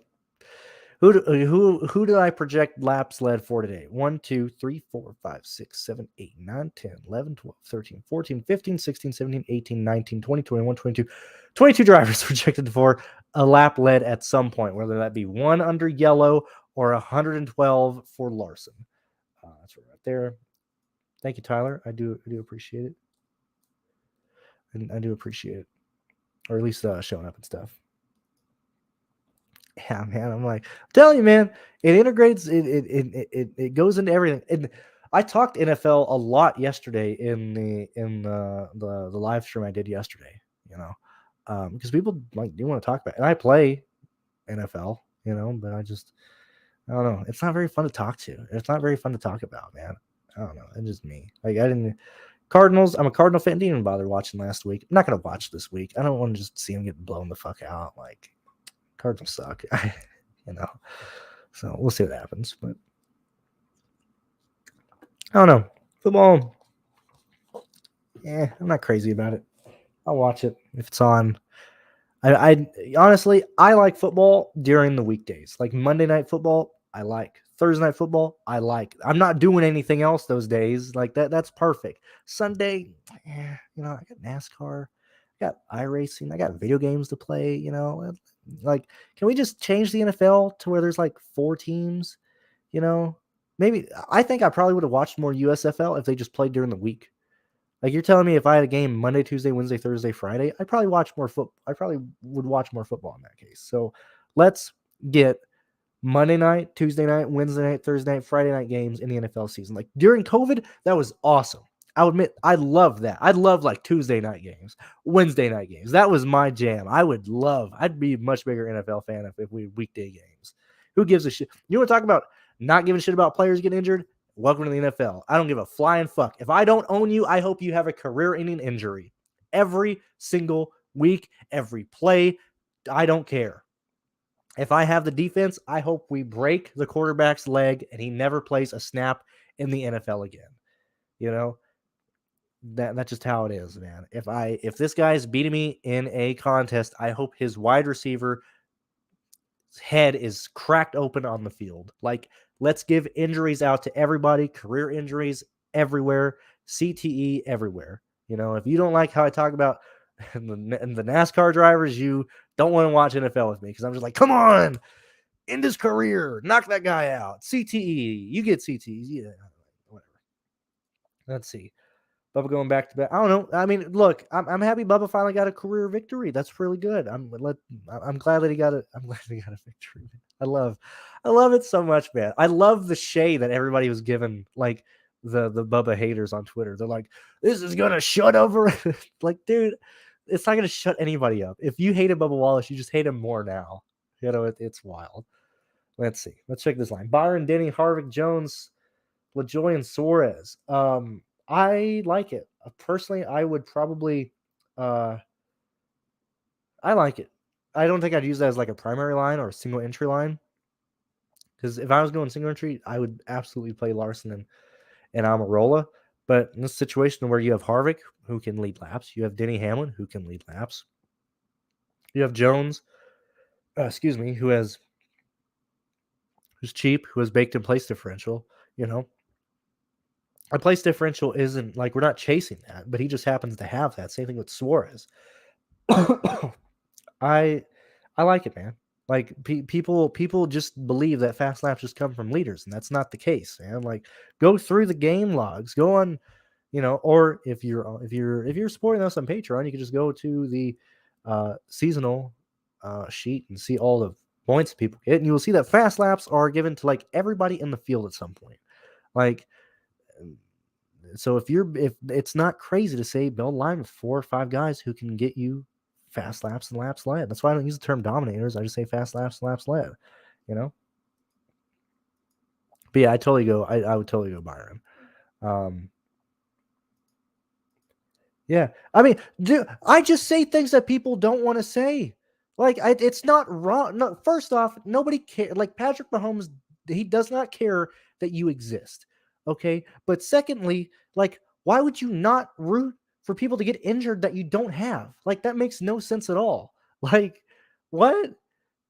A: who did I project laps led for today? 1, 2, 3, 4, 5, 6, 7, 8, 9, 10, 11, 12, 13, 14, 15, 16, 17, 18, 19, 20, 21, 22. 22 drivers projected for a lap led at some point, whether that be one under yellow or 112 for Larson. That's right there. Thank you, Tyler. I do appreciate it. And I do appreciate it. Or at least showing up and stuff. Yeah, man. I'm like, I'm telling you, man, it integrates, it goes into everything. And I talked NFL a lot yesterday in the live stream I did yesterday, because people like do want to talk about it. And I play NFL, but I don't know. It's not very fun to talk to. It's not very fun to talk about, man. I don't know. It's just me. Like, Cardinals, I'm a Cardinal fan. Didn't even bother watching last week. I'm not going to watch this week. I don't want to just see them get blown the fuck out. Like, Cardinals suck, So we'll see what happens. But I don't know. Football, I'm not crazy about it. I'll watch it if it's on. I honestly, I like football during the weekdays. Like Monday Night Football, I like. Thursday Night Football, I like. I'm not doing anything else those days. Like that's perfect. Sunday, I got NASCAR, I got iRacing, I got video games to play, Like, can we just change the NFL to where there's like 4 teams? Maybe I think I probably would have watched more USFL if they just played during the week. Like, you're telling me if I had a game Monday, Tuesday, Wednesday, Thursday, Friday, I'd probably watch more football. I probably would watch more football in that case. So let's get Monday night, Tuesday night, Wednesday night, Thursday night, Friday night games in the NFL season. Like during COVID, that was awesome. I'll admit, I love that. I'd love like Tuesday night games, Wednesday night games. That was my jam. I'd be a much bigger NFL fan if we had weekday games. Who gives a shit? You want to talk about not giving a shit about players getting injured? Welcome to the NFL. I don't give a flying fuck. If I don't own you, I hope you have a career-ending injury. Every single week, every play, I don't care. If I have the defense, I hope we break the quarterback's leg and he never plays a snap in the NFL again. That's just how it is, man. If this guy's beating me in a contest, I hope his wide receiver head is cracked open on the field. Like, let's give injuries out to everybody, career injuries everywhere, CTE everywhere. If you don't like how I talk about the NASCAR drivers, you don't want to watch NFL with me because I'm just like, come on, end his career, knock that guy out. CTE, you get CTE, yeah, whatever. Let's see. Bubba going back to bed. I don't know. I mean, look, I'm happy Bubba finally got a career victory. That's really good. I'm glad that he got it. I'm glad he got a victory. I love it so much, man. I love the shade that everybody was given, like the Bubba haters on Twitter. They're like, this is gonna shut over. Like, dude, it's not gonna shut anybody up. If you hated Bubba Wallace, you just hate him more now. It's wild. Let's see. Let's check this line. Byron, Denny, Harvick, Jones, LaJoy, and Suarez. I like it. Personally, I would probably I like it. I don't think I'd use that as like a primary line or a single entry line. Because if I was going single entry, I would absolutely play Larson and Amarola. But in this situation where you have Harvick, who can lead laps, you have Denny Hamlin, who can lead laps, you have Jones, who's cheap, who has baked in place differential. Our place differential isn't like we're not chasing that, but he just happens to have that. Same thing with Suarez. I like it, man. Like people just believe that fast laps just come from leaders, and that's not the case, man. Like go through the game logs, go on, or if you're supporting us on Patreon, you can just go to the seasonal sheet and see all the points people get, and you will see that fast laps are given to like everybody in the field at some point. Like, so if it's not crazy to say build a line with 4 or 5 guys who can get you fast laps and laps led. That's why I don't use the term dominators. I just say fast laps and laps led. But yeah, I would totally go Byron. Yeah, I mean, dude, I just say things that people don't want to say. Like, it's not wrong. No, first off, nobody cares. Like Patrick Mahomes, he does not care that you exist. Okay, but secondly, like, why would you not root for people to get injured that you don't have? Like, that makes no sense at all. Like, what,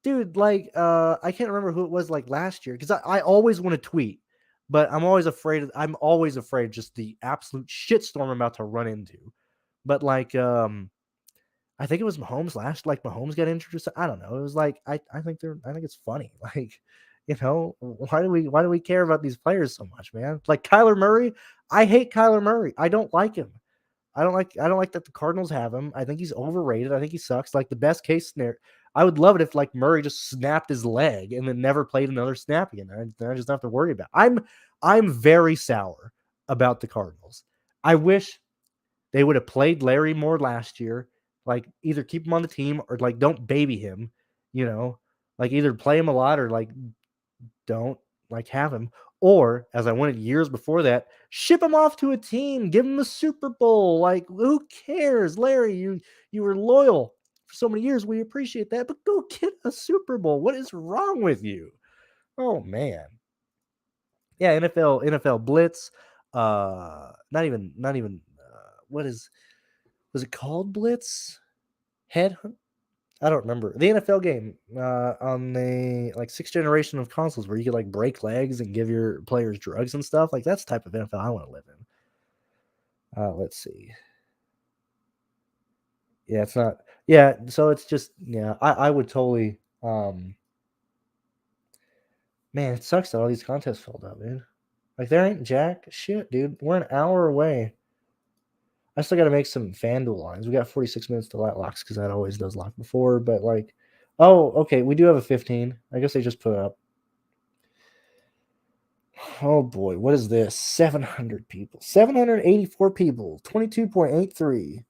A: dude? Like, I can't remember who it was like last year because I always want to tweet, but I'm always afraid. I'm always afraid just the absolute shitstorm I'm about to run into. But like, I think it was Mahomes Mahomes got introduced. I don't know. It was like I think it's funny. Like, why do we care about these players so much, man? Like Kyler Murray, I hate Kyler Murray. I don't like him. I don't like that the Cardinals have him. I think he's overrated. I think he sucks. Like the best case scenario, I would love it if like Murray just snapped his leg and then never played another snap again. Then I just don't have to worry about it. I'm very sour about the Cardinals. I wish they would have played Larry more last year. Like either keep him on the team or like don't baby him, like either play him a lot or like don't like have him. Or as I wanted years before that, ship him off to a team, give him a Super Bowl. Like who cares, Larry? You were loyal for so many years. We appreciate that, but go get a Super Bowl. What is wrong with you? Oh man, yeah. NFL Blitz. Not even. What is was it called Blitz? Headhunt? I don't remember. The NFL game on the like 6th generation of consoles where you could like break legs and give your players drugs and stuff. Like that's the type of NFL I want to live in. Let's see. Yeah, it's not. Yeah, so it's just I would totally. Man, it sucks that all these contests filled up, dude. Like there ain't jack shit, dude. We're an hour away. I still got to make some FanDuel lines. We got 46 minutes to let locks because that always does lock before. But like, oh, okay, we do have a 15. I guess they just put up. Oh boy, what is this? 700 people, 784 people, 22.83.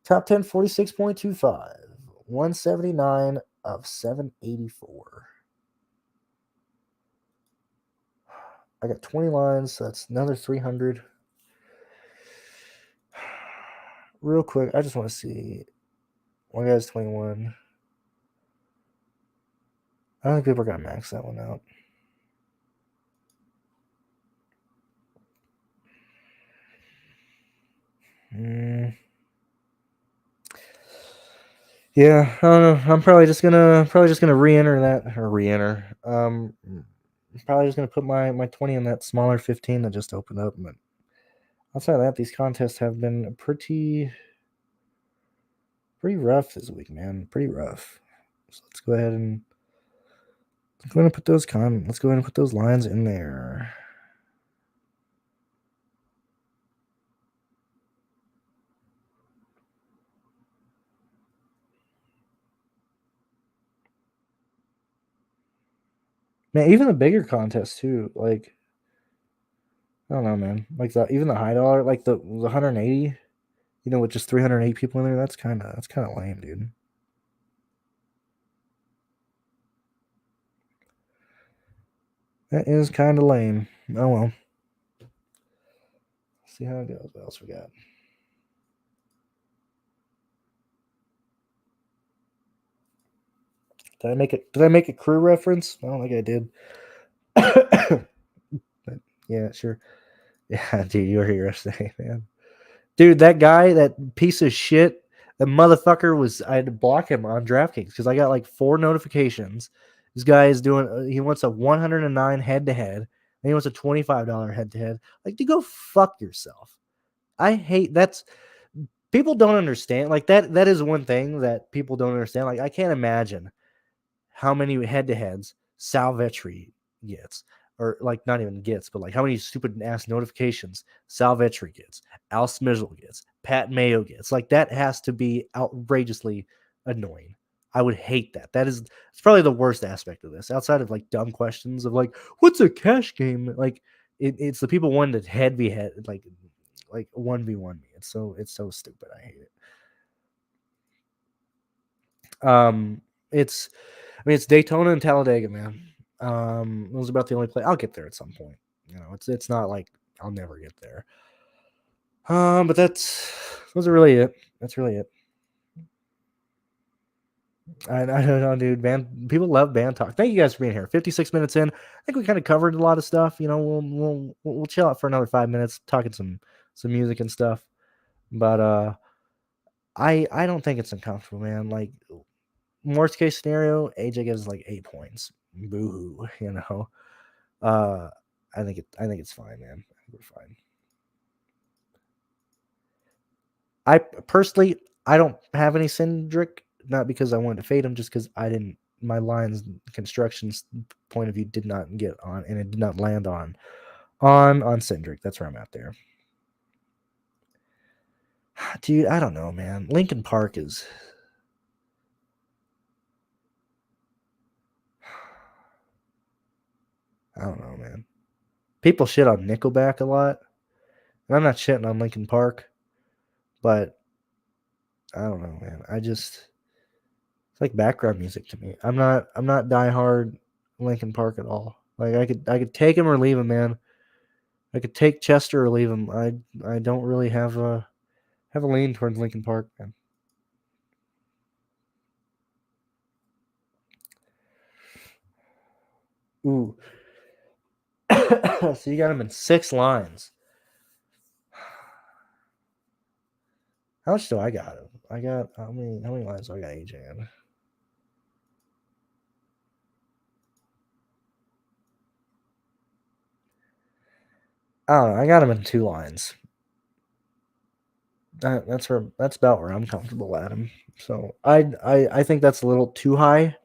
A: Top 10, 46.25, 179 of 784. I got 20 lines, so that's another 300. Real quick, I just want to see. One guy's 21. I don't think people are going to max that one out. Yeah, I don't know. I'm probably just gonna re-enter that or re-enter. Probably just gonna put my 20 in that smaller 15 that just opened up. But outside of that, these contests have been pretty rough this week, man. Pretty rough. So let's go ahead and put those lines in there. Man, even the bigger contests too. Like I don't know, man. Like even the high dollar, like the 180. With just 308 people in there, that's kind of lame, dude. That is kind of lame. Oh well. See how it goes. What else we got? Did I make it? Did I make a crew reference? I don't think I did. But yeah, sure. Yeah, dude, you were here yesterday, man. Dude, that guy, that piece of shit, the motherfucker was. I had to block him on DraftKings because I got like 4 notifications. This guy is doing. He wants a 109 head to head, and he wants a $25 head to head. Like, to go fuck yourself. I hate that's. People don't understand. Like that. That is one thing that people don't understand. Like, I can't imagine how many head to heads Salvetri gets, or like not even gets, but like how many stupid ass notifications Salvetri gets, Al Smizzle gets, Pat Mayo gets. Like, that has to be outrageously annoying. I would hate that. It's probably the worst aspect of this, outside of like dumb questions of like, what's a cash game? Like, it's the people wanting to head v head, like 1v1 me. It's so stupid. I hate it. It's it's Daytona and Talladega, man. Those are about the only play. I'll get there at some point. You know, it's not like I'll never get there. But those are really it. That's really it. I don't know, dude. People love band talk. Thank you guys for being here. 56 minutes in. I think we kind of covered a lot of stuff. You know, we'll chill out for another 5 minutes, talking some music and stuff. But I don't think it's uncomfortable, man. Like, worst case scenario, AJ gives like 8 points. Boo hoo, you know. I think it's fine, man. I think we're fine. I personally, I don't have any Cindric, not because I wanted to fade him, just because I didn't. My lines constructions point of view did not get on, and it did not land on Cindric. That's where I'm at there. Dude, I don't know, man. Lincoln Park is. I don't know, man. People shit on Nickelback a lot, and I'm not shitting on Lincoln Park, but I don't know, man. It's like background music to me. I'm not diehard Lincoln Park at all. Like, I could take him or leave him, man. I could take Chester or leave him. I don't really have a lean towards Lincoln Park, man. Ooh. So you got him in 6 lines. How much do I got him? I got how many lines do I got AJ in? I don't know. I got him in 2 lines. That's about where I'm comfortable at him. So I think that's a little too high.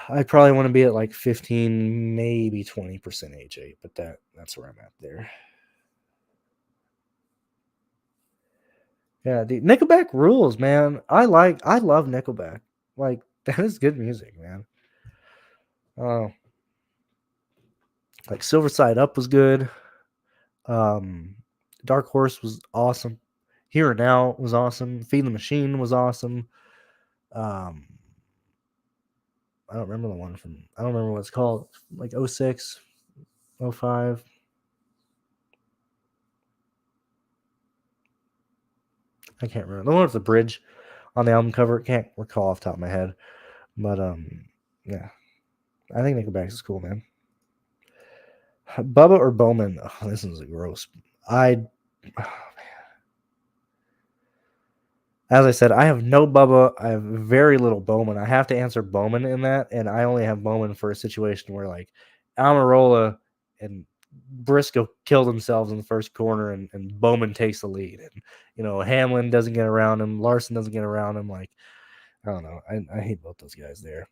A: I probably want to be at like 15, maybe 20% AJ, but that's where I'm at there. Yeah, dude, Nickelback rules, man. I love Nickelback. Like, that is good music, man. Oh, like Silver Side Up was good. Dark Horse was awesome. Here and Now was awesome. Feed the Machine was awesome. I don't remember I don't remember what it's called. Like 06, 05. I can't remember. The one with the bridge on the album cover. Can't recall off the top of my head. But yeah. I think Nickelback is cool, man. Bubba or Bowman? Oh, this is a gross. As I said, I have no Bubba. I have very little Bowman. I have to answer Bowman in that, and I only have Bowman for a situation where like Amarola and Briscoe kill themselves in the first corner, and Bowman takes the lead, and Hamlin doesn't get around him, Larson doesn't get around him. Like, I don't know. I hate both those guys there.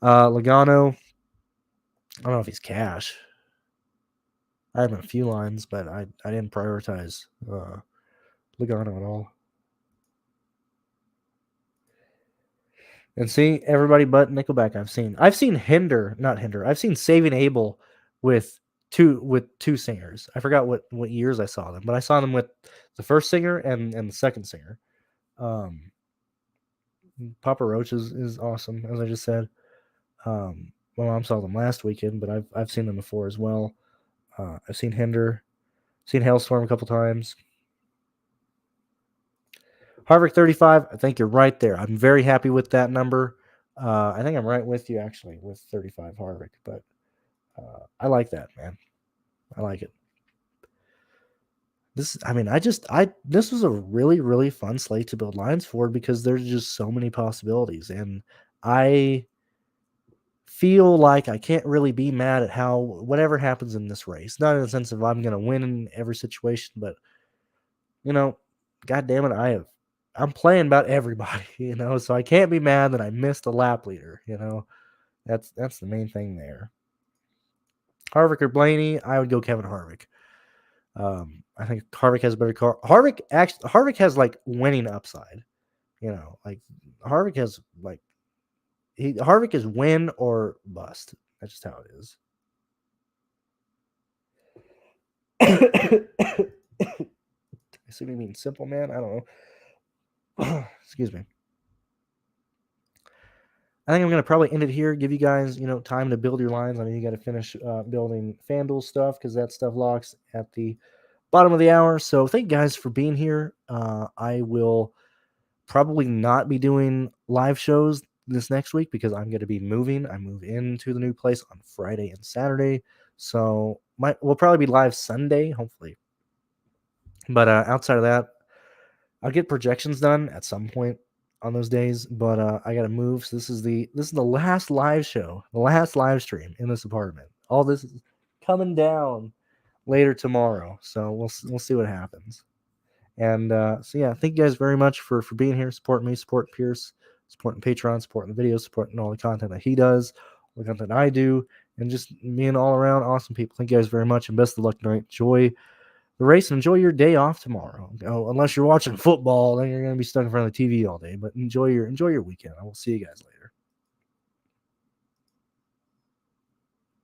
A: Logano, I don't know if he's cash. I have him in a few lines, but I didn't prioritize Logano at all. And see, everybody but Nickelback I've seen I've seen Saving Abel with two singers. I forgot what years I saw them, but I saw them with the first singer and the second singer. Papa Roach is awesome, as I just said. My mom saw them last weekend, but I've seen them before as well. I've seen Hinder, seen Hailstorm a couple times. Harvick 35. I think you're right there. I'm very happy with that number. I think I'm right with you actually with 35 Harvick, but I like that, man. I like it. This was a really, really fun slate to build lines for because there's just so many possibilities. And I feel like I can't really be mad at how whatever happens in this race. Not in the sense of I'm gonna win in every situation, but God damn it, I'm playing about everybody, so I can't be mad that I missed a lap leader, That's the main thing there. Harvick or Blaney, I would go Kevin Harvick. I think Harvick has a better car. Harvick has like winning upside. Like Harvick has like Harvick is win or bust. That's just how it is. I assume you mean simple, man. I don't know. Excuse me. I think I'm going to probably end it here. Give you guys, time to build your lines. I mean, you got to finish building FanDuel stuff because that stuff locks at the bottom of the hour. So thank you guys for being here. I will probably not be doing live shows this next week because I'm going to be moving. I move into the new place on Friday and Saturday. So we'll probably be live Sunday, hopefully. But outside of that, I'll get projections done at some point on those days, but I gotta move. So this is the last live show, the last live stream in this apartment. All this is coming down later tomorrow, so we'll see what happens. And so yeah, thank you guys very much for being here, supporting me, supporting Pearce, supporting Patreon, supporting the videos, supporting all the content that he does, all the content I do, and just being all around awesome people. Thank you guys very much, and best of luck tonight. Enjoy the race and enjoy your day off tomorrow. Unless you're watching football, then you're going to be stuck in front of the TV all day. But enjoy your weekend. I will see you guys later.